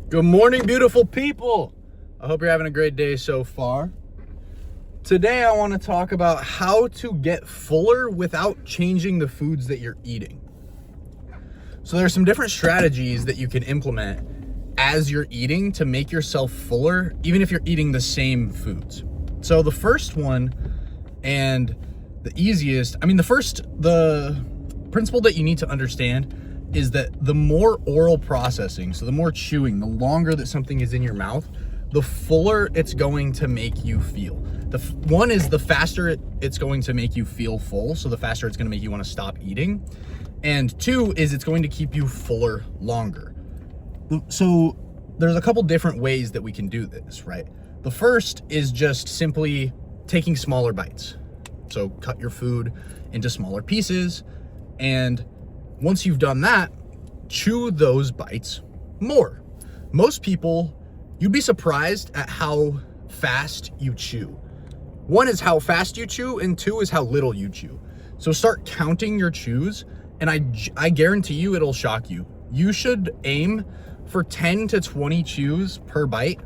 Good morning, beautiful people. I hope you're having a great day so far. Today, I want to talk about how to get fuller without changing the foods that you're eating. So there's some different strategies that you can implement as you're eating to make yourself fuller, even if you're eating the same foods. So the first one, and the easiest, the principle that you need to understand is that the more oral processing, so the more chewing, the longer that something is in your mouth, the fuller it's going to make you feel. One is the faster it's going to make you feel full, so the faster it's going to make you want to stop eating. And two is it's going to keep you fuller longer. So there's a couple different ways that we can do this, right? The first is just simply taking smaller bites. So cut your food into smaller pieces, and once you've done that, chew those bites more. Most people, you'd be surprised at how fast you chew. One is how fast you chew, and two is how little you chew. So start counting your chews, and I guarantee you it'll shock you. You should aim for 10 to 20 chews per bite,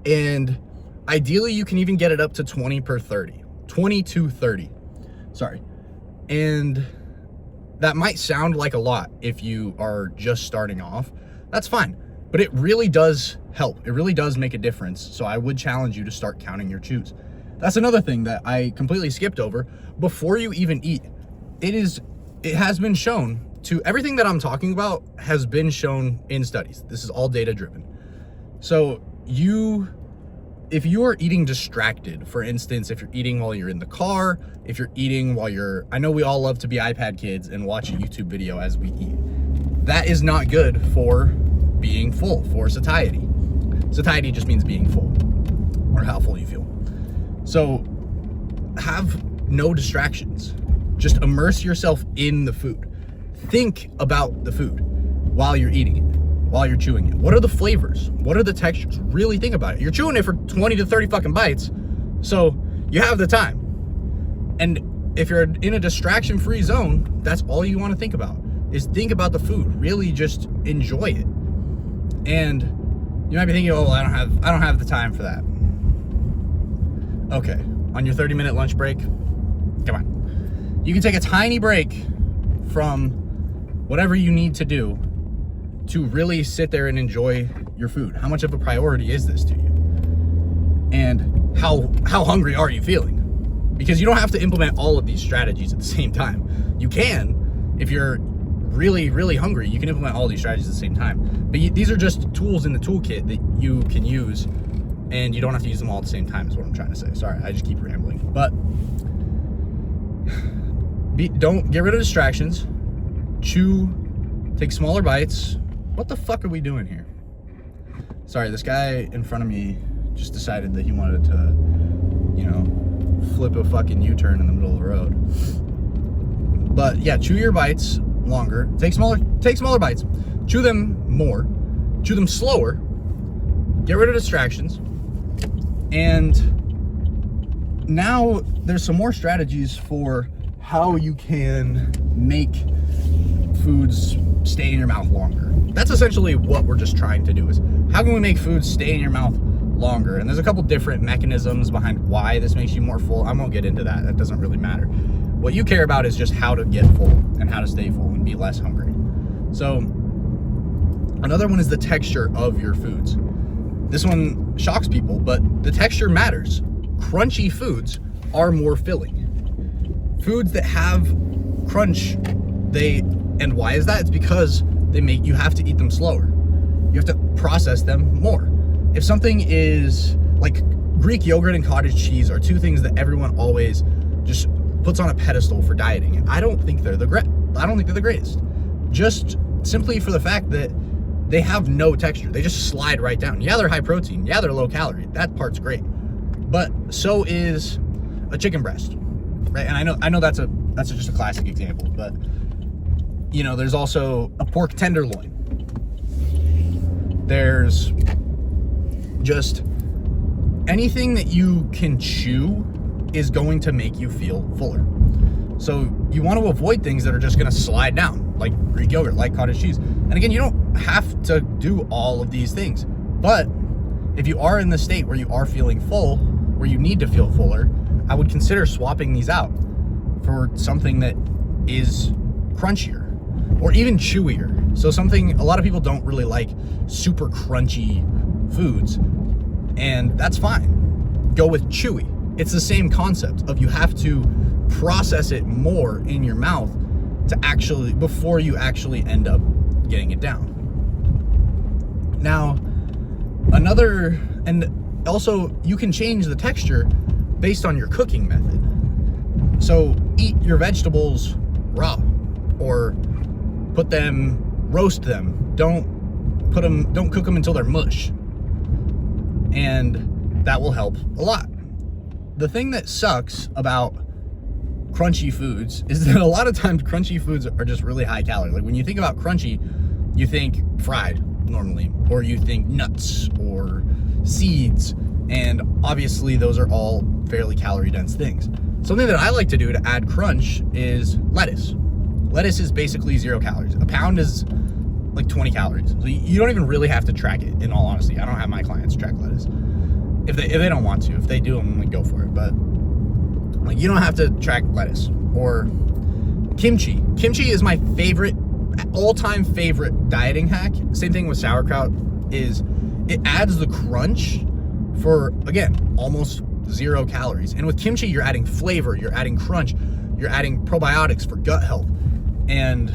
and ideally you can even get it up to 20 to 30. Sorry. And that might sound like a lot if you are just starting off. That's fine, but it really does help. It really does make a difference. So I would challenge you to start counting your chews. That's another thing that I completely skipped over. Before you even eat, it has been shown to, everything that I'm talking about has been shown in studies. This is all data driven. So if you are eating distracted, for instance, if you're eating while you're in the car, if you're eating while I know we all love to be iPad kids and watch a YouTube video as we eat. That is not good for being full, for satiety. Satiety just means being full, or how full you feel. So have no distractions. Just immerse yourself in the food. Think about the food while you're eating it, while you're chewing it. What are the flavors? What are the textures? Really think about it. You're chewing it for 20 to 30 fucking bites, so you have the time. And if you're in a distraction-free zone, that's all you want to think about, is think about the food. Really just enjoy it. And you might be thinking, oh, I don't have the time for that. Okay, on your 30-minute lunch break, come on. You can take a tiny break from whatever you need to do to really sit there and enjoy your food. How much of a priority is this to you? And how hungry are you feeling? Because you don't have to implement all of these strategies at the same time. You can, if you're really, really hungry, you can implement all these strategies at the same time. But these are just tools in the toolkit that you can use, and you don't have to use them all at the same time is what I'm trying to say. Sorry, I just keep rambling. But don't get rid of distractions. Chew, take smaller bites. What the fuck are we doing here? Sorry, this guy in front of me just decided that he wanted to, flip a fucking U-turn in the middle of the road. But yeah, chew your bites longer. Take smaller bites. Chew them more. Chew them slower. Get rid of distractions. And now there's some more strategies for how you can make foods stay in your mouth longer. That's essentially what we're just trying to do, is how can we make food stay in your mouth longer? And there's a couple different mechanisms behind why this makes you more full. I won't get into that. That doesn't really matter. What you care about is just how to get full and how to stay full and be less hungry. So another one is the texture of your foods. This one shocks people, but the texture matters. Crunchy foods are more filling. Foods that have crunch, and why is that? It's because you have to eat them slower. You have to process them more. If something is like Greek yogurt and cottage cheese are two things that everyone always just puts on a pedestal for dieting, and I don't think they're the greatest. Just simply for the fact that they have no texture. They just slide right down. Yeah, they're high protein. Yeah, they're low calorie. That part's great. But so is a chicken breast, right? And I know that's just a classic example, but there's also a pork tenderloin. There's just anything that you can chew is going to make you feel fuller. So you want to avoid things that are just going to slide down, like Greek yogurt, like cottage cheese. And again, you don't have to do all of these things. But if you are in the state where you are feeling full, where you need to feel fuller, I would consider swapping these out for something that is crunchier or even chewier. So something, a lot of people don't really like super crunchy foods, and that's fine. Go with chewy. It's the same concept of you have to process it more in your mouth to actually, before you actually end up getting it down. Now, and also you can change the texture based on your cooking method. So eat your vegetables raw, or roast them. Don't cook them until they're mush. And that will help a lot. The thing that sucks about crunchy foods is that a lot of times crunchy foods are just really high calorie. Like when you think about crunchy, you think fried normally, or you think nuts or seeds, and obviously those are all fairly calorie dense things. Something that I like to do to add crunch is lettuce. Lettuce is basically 0 calories. A pound is like 20 calories. So you don't even really have to track it, in all honesty. I don't have my clients track lettuce. If they don't want to. If they do, I'm like, go for it. But like, you don't have to track lettuce. Or kimchi. Kimchi is my favorite, all-time favorite dieting hack. Same thing with sauerkraut, is it adds the crunch for, again, almost 0 calories. And with kimchi, you're adding flavor, you're adding crunch, you're adding probiotics for gut health. And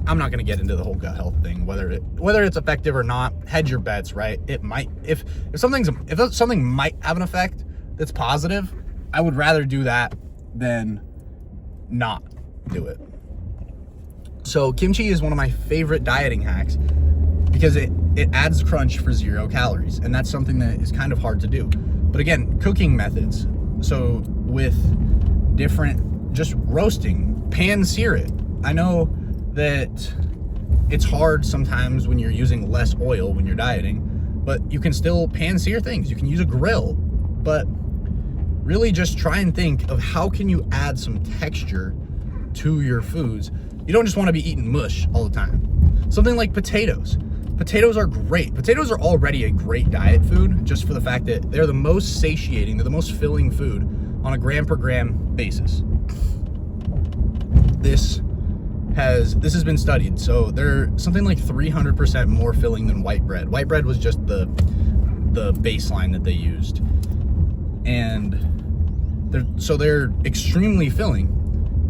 I'm not going to get into the whole gut health thing, whether it's effective or not. Hedge your bets, right? It might, if something might have an effect that's positive, I would rather do that than not do it. So kimchi is one of my favorite dieting hacks because it adds crunch for 0 calories, and that's something that is kind of hard to do. But again, cooking methods. So with different, just roasting, pan sear it. I know that it's hard sometimes when you're using less oil when you're dieting, but you can still pan sear things. You can use a grill, but really just try and think of how can you add some texture to your foods. You don't just want to be eating mush all the time. Something like potatoes. Potatoes are great. Potatoes are already a great diet food just for the fact that they're the most satiating, they're the most filling food on a gram per gram basis. This has been studied. So they're something like 300% more filling than white bread. White bread was just the baseline that they used. And they're extremely filling.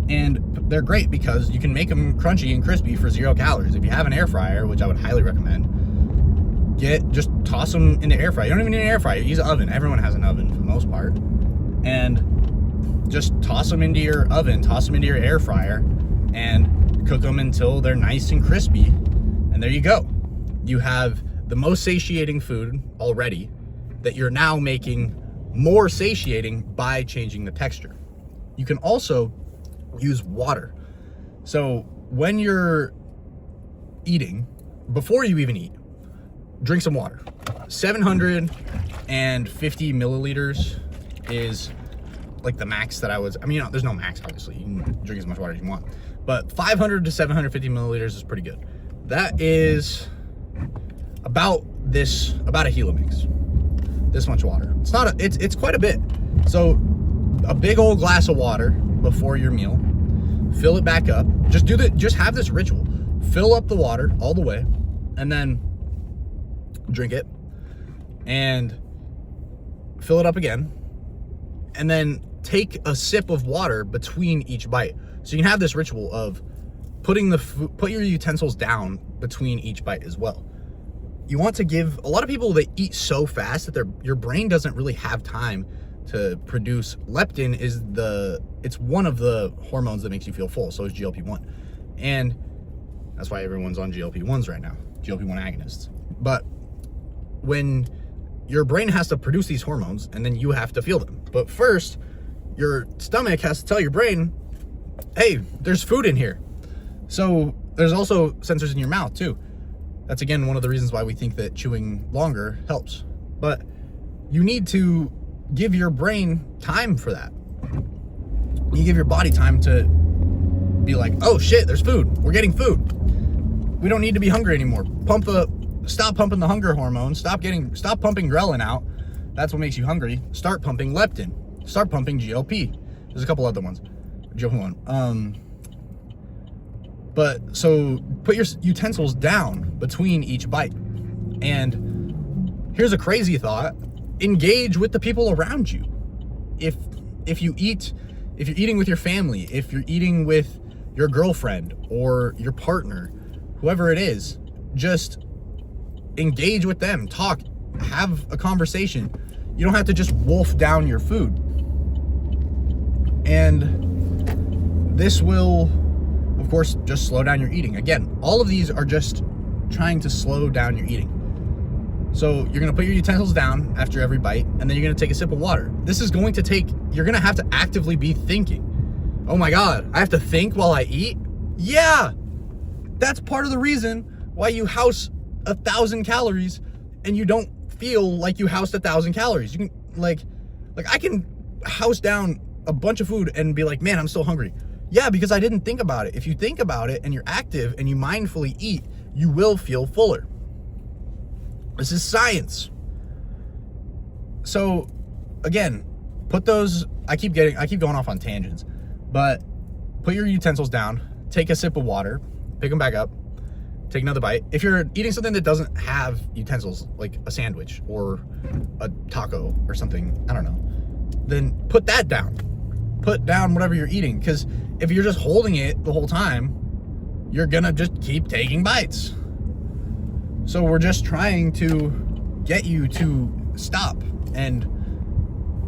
And they're great because you can make them crunchy and crispy for 0 calories. If you have an air fryer, which I would highly recommend, just toss them in the air fryer. You don't even need an air fryer. Use an oven. Everyone has an oven for the most part. And just toss them into your oven, toss them into your air fryer, and cook them until they're nice and crispy. And there you go. You have the most satiating food already that you're now making more satiating by changing the texture. You can also use water. So when you're eating, before you even eat, drink some water. 750 milliliters is like the max that there's no max, obviously. You can drink as much water as you want. But 500 to 750 milliliters is pretty good. That is about a Gila mix. This much water. It's quite a bit. So a big old glass of water before your meal, fill it back up. Just have this ritual. Fill up the water all the way, and then drink it, and fill it up again, and then take a sip of water between each bite. So you can have this ritual of put your utensils down between each bite as well. You want to give, a lot of people, they eat so fast that your brain doesn't really have time to produce. Leptin it's one of the hormones that makes you feel full. So is GLP-1. And that's why everyone's on GLP-1s right now, GLP-1 agonists. But when your brain has to produce these hormones, and then you have to feel them. But first, your stomach has to tell your brain, hey, there's food in here. So there's also sensors in your mouth too. That's again one of the reasons why we think that chewing longer helps. But you need to give your brain time for that. You give your body time to be like, oh shit, there's food. We're getting food. We don't need to be hungry anymore. Stop pumping the hunger hormone. Stop pumping ghrelin out. That's what makes you hungry. Start pumping leptin. Start pumping GLP. There's a couple other ones. GLP-1. But so put your utensils down between each bite. And here's a crazy thought. Engage with the people around you. If you're eating with your family, if you're eating with your girlfriend or your partner, whoever it is, just engage with them, talk, have a conversation. You don't have to just wolf down your food. And this will, of course, just slow down your eating. Again, all of these are just trying to slow down your eating. So you're gonna put your utensils down after every bite, and then you're gonna take a sip of water. This is going to take, you're gonna have to actively be thinking. Oh my God, I have to think while I eat? Yeah, that's part of the reason why you house 1,000 calories and you don't feel like you housed 1,000 calories. You can, like I can house down a bunch of food and be like, man, I'm still hungry. Yeah, because I didn't think about it. If you think about it and you're active and you mindfully eat, you will feel fuller. This is science. So again, put those, I keep going off on tangents, but put your utensils down, take a sip of water, pick them back up, take another bite. If you're eating something that doesn't have utensils, like a sandwich or a taco or something, I don't know, then put that down. Put down whatever you're eating, because if you're just holding it the whole time, you're gonna just keep taking bites. So we're just trying to get you to stop and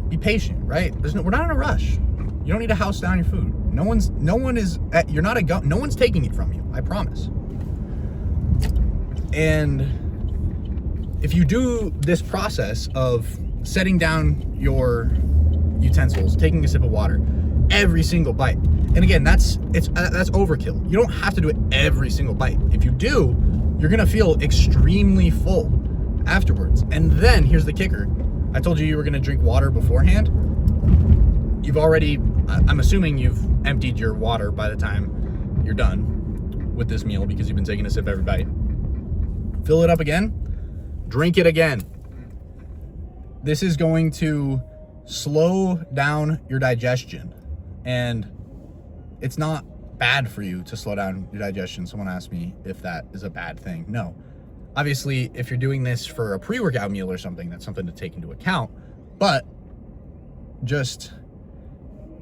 be patient, right? We're not in a rush. You don't need to house down your food. No one's taking it from you, I promise. And if you do this process of setting down your utensils, taking a sip of water, every single bite, and again, that's overkill. You don't have to do it every single bite. If you do, you're gonna feel extremely full afterwards. And then here's the kicker. I told you were gonna drink water beforehand. I'm assuming you've emptied your water by the time you're done with this meal, because you've been taking a sip every bite. Fill it up again, drink it again. This is going to slow down your digestion, and it's not bad for you to slow down your digestion. Someone asked me if that is a bad thing. No. Obviously, if you're doing this for a pre-workout meal or something, that's something to take into account, but just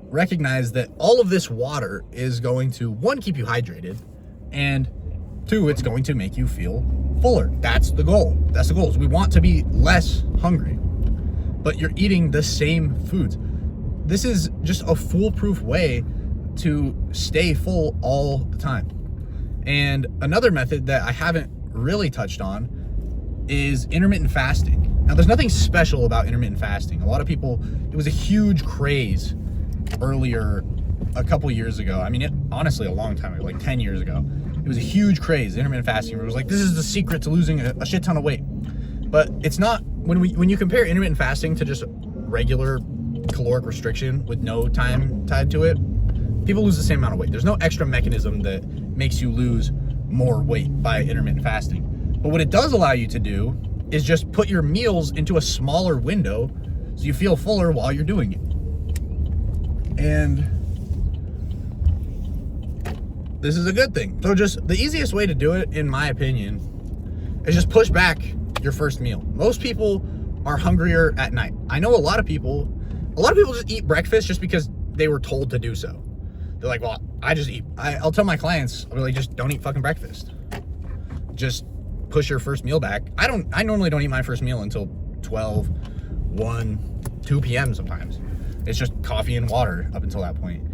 recognize that all of this water is going to, one, keep you hydrated, and two, it's going to make you feel fuller. That's the goal. That's the goal, is we want to be less hungry, but you're eating the same foods. This is just a foolproof way to stay full all the time. And another method that I haven't really touched on is intermittent fasting. Now, there's nothing special about intermittent fasting. A lot of people, it was a huge craze earlier, a couple years ago. I mean, honestly, a long time ago, like 10 years ago. It was a huge craze, intermittent fasting, where it was like, this is the secret to losing a shit ton of weight. But it's not. When you compare intermittent fasting to just regular caloric restriction with no time tied to it, people lose the same amount of weight. There's no extra mechanism that makes you lose more weight by intermittent fasting. But what it does allow you to do is just put your meals into a smaller window so you feel fuller while you're doing it. And this is a good thing. So just the easiest way to do it, in my opinion, is just push back your first meal. Most people are hungrier at night. I know a lot of people just eat breakfast just because they were told to do so. They're like, well, I just eat. I'll tell my clients, I'll be like, just don't eat fucking breakfast. Just push your first meal back. I normally don't eat my first meal until 12, 1, 2 p.m. sometimes. It's just coffee and water up until that point.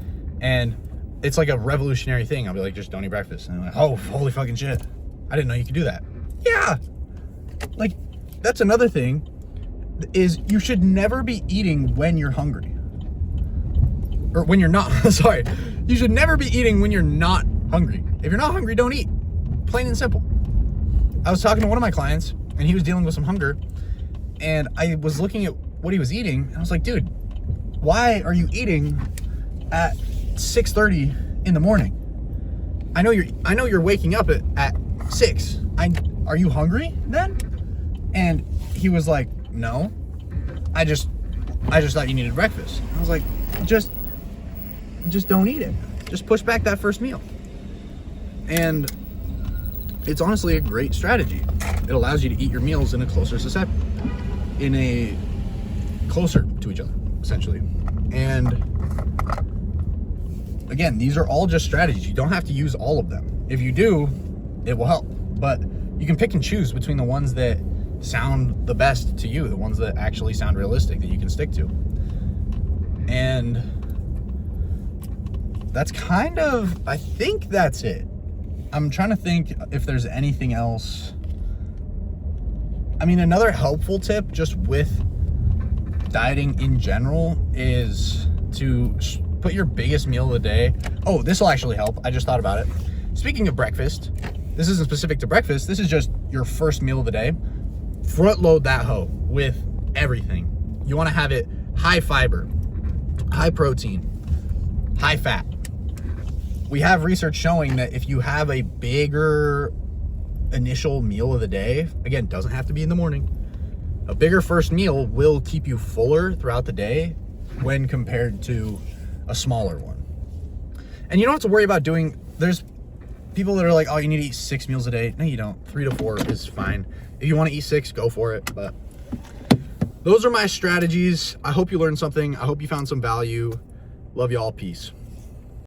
And it's like a revolutionary thing. I'll be like, just don't eat breakfast. And I'm like, oh, holy fucking shit. I didn't know you could do that. Yeah. Like, that's another thing, is you should never be eating when you're hungry. Or when you're not, sorry. You should never be eating when you're not hungry. If you're not hungry, don't eat. Plain and simple. I was talking to one of my clients, and he was dealing with some hunger, and I was looking at what he was eating, and I was like, dude, why are you eating at 6:30 in the morning? I know you're waking up at 6. Are you hungry then? And he was like, no, I just thought you needed breakfast. I was like, just don't eat it. Just push back that first meal. And it's honestly a great strategy. It allows you to eat your meals in a closer to each other, essentially. And again, these are all just strategies. You don't have to use all of them. If you do, it will help. But you can pick and choose between the ones that sound the best to you, the ones that actually sound realistic, that you can stick to. And that's kind of, I think that's it. I'm trying to think if there's anything else. I mean, another helpful tip just with dieting in general is to put your biggest meal of the day. Oh, this will actually help. I just thought about it. Speaking of breakfast, this isn't specific to breakfast. This is just your first meal of the day. Front load that hoe with everything. You want to have it high fiber, high protein, high fat. We have research showing that if you have a bigger initial meal of the day, again, doesn't have to be in the morning, a bigger first meal will keep you fuller throughout the day when compared to a smaller one. And you don't have to worry about there's people that are like, oh, you need to eat 6 meals a day. No, you don't. 3 to 4 is fine. If you want to eat 6, go for it. But those are my strategies. I hope you learned something. I hope you found some value. Love y'all. Peace.